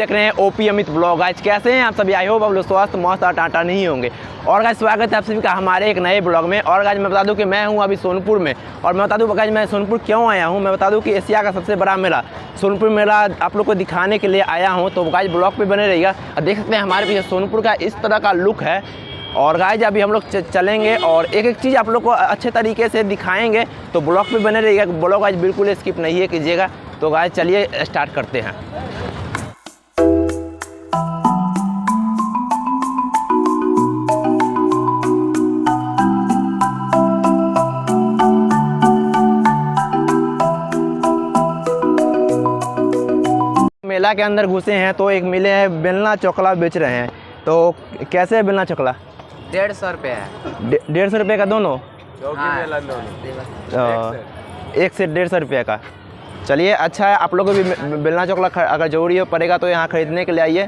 देख रहे हैं ओपी अमित ब्लॉग। गाइस कैसे हैं आप सभी? आई होप आप लोग स्वस्थ मस्त और टाटा नहीं होंगे। और गाइस स्वागत है आप सभी का हमारे एक नए ब्लॉग में। और गाइस मैं बता दूं कि मैं हूं अभी सोनपुर में। और मैं बता दूं गाइस मैं सोनपुर क्यों आया हूं। मैं बता दूं कि एशिया का सबसे बड़ा मेला सोनपुर मेला आप लोग को दिखाने के लिए आया हूँ। तो गाइस ब्लॉग पे बने रहिएगा। देख सकते हैं हमारे पीछे सोनपुर का इस तरह का लुक है। और गाइस अभी हम लोग चलेंगे और एक एक चीज़ आप लोग को अच्छे तरीके से दिखाएंगे। तो ब्लॉग पे बने रहिएगा। ब्लॉग गाइस बिल्कुल स्किप नहीं कीजिएगा। तो गाइस चलिए स्टार्ट करते हैं। मेला के अंदर घुसे हैं तो एक मिले हैं बेलना चोकला बेच रहे हैं। तो कैसे है बेलना चोकला? 150 रुपये है। 150 रुपये का दोनों? हाँ। एक से 150 रुपये का। चलिए अच्छा है। आप लोग को भी बेलना चोकला अगर जरूरी हो पड़ेगा तो यहाँ खरीदने के लिए आइए।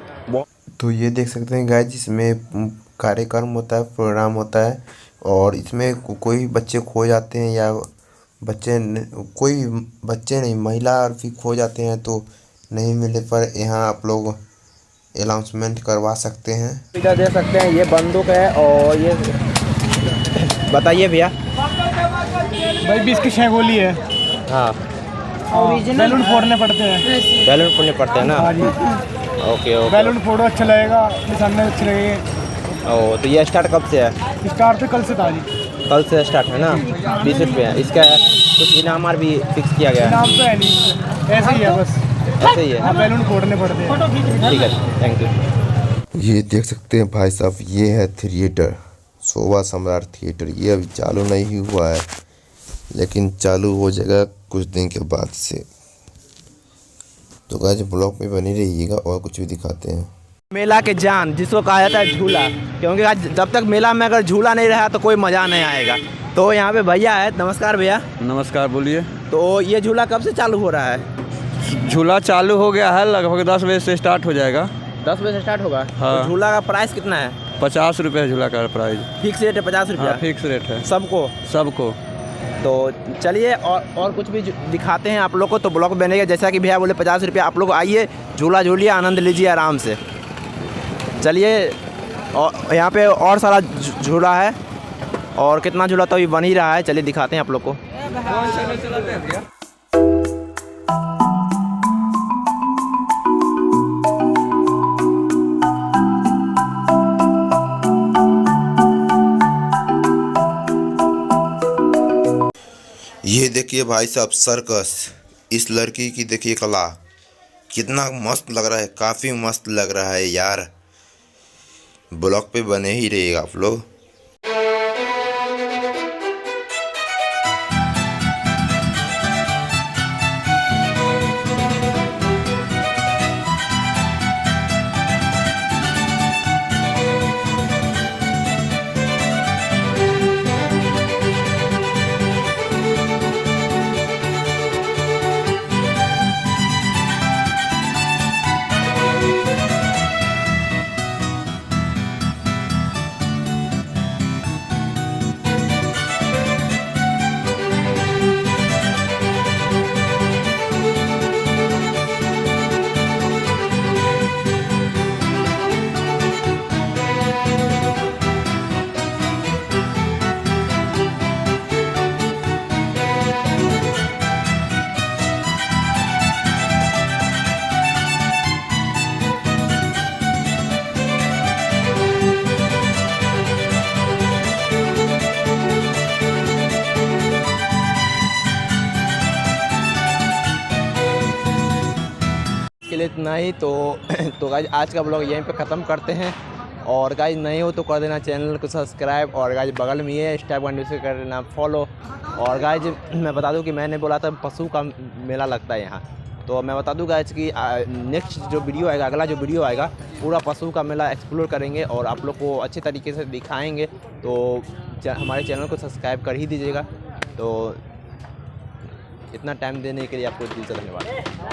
तो ये देख सकते हैं गाइस, जिसमें कार्यक्रम होता है, प्रोग्राम होता है। और इसमें कोई बच्चे खो जाते हैं या कोई बच्चे नहीं, महिला भी खो जाते हैं तो नहीं मिलने पर यहाँ आप लोग अनाउंसमेंट करवा सकते हैं। इधर देख सकते हैं ये बंदूक है। और ये बताइए भैया। भाई 20 की 6 गोली है। हाँ, बैलून फोड़ने पड़ते हैं। बैलून फोड़ने पड़ते हैं ना? हाँ जी। Okay okay. बैलून फोड़ो, अच्छा लगेगा, सामने अच्छे लगेंगे। ओ तो ये स्टार्ट कब से है? स्टार्ट तो कल से था जी। कल से स्टार्ट है ना? 20 रुपये है। इसका कुछ इनाम भी फिक्स किया गया है? नाम तो है नहीं, ऐसे ही है बस। ऐसे ही है? हाँ, बैलून फोड़ने पड़ते हैं। ठीक है, थैंक यू। ये देख सकते हैं भाई साहब, ये है थिएटर, शोभा सम्राट थिएटर। ये अभी चालू नहीं हुआ है लेकिन चालू हो जाएगा कुछ दिन के बाद से। तो गाइस ब्लॉग में बनी रहिएगा और कुछ भी दिखाते हैं। मेला के जान जिसको कहा जाता है झूला, क्योंकि आज जब तक मेला में अगर झूला नहीं रहा तो कोई मज़ा नहीं आएगा। तो यहाँ पे भैया है। नमस्कार भैया। नमस्कार, बोलिए। तो ये झूला कब से चालू हो रहा है? झूला चालू हो गया है, लगभग 10 बजे से स्टार्ट हो जाएगा। 10 बजे से स्टार्ट होगा? हाँ। तो झूला का प्राइस कितना है? 50 रुपये झूला का प्राइस। फिक्स रेट है 50 रुपया? हाँ, फिक्स रेट है सबको? सबको। तो चलिए और कुछ भी दिखाते हैं आप लोग को। तो ब्लॉग बनेगा जैसा कि भैया बोले 50 रुपया। आप लोग आइए, झूला झूलिए, आनंद लीजिए आराम से। चलिए। और यहाँ पे और सारा झूला है और कितना झूला तो अभी बन ही रहा है। चलिए दिखाते हैं आप लोग को। ये देखिए भाई साहब सर्कस। इस लड़की की देखिए कला, कितना मस्त लग रहा है, काफ़ी मस्त लग रहा है यार। ब्लॉग पे बने ही रहिएगा आप लोग। के लिए इतना ही। तो गाइज आज का ब्लॉग यहीं पे ख़त्म करते हैं। और गाइज नए हो तो कर देना चैनल को सब्सक्राइब। और गाइज बगल में ये स्टेप वन से कर देना फॉलो। और गाइज मैं बता दूं कि मैंने बोला था पशु का मेला लगता है यहाँ। तो मैं बता दूं गाइज कि नेक्स्ट जो वीडियो आएगा, अगला जो वीडियो आएगा, पूरा पशु का मेला एक्सप्लोर करेंगे और आप लोग को अच्छे तरीके से दिखाएँगे। तो हमारे चैनल को सब्सक्राइब कर ही दीजिएगा। तो इतना टाइम देने के लिए आपको दिल से धन्यवाद।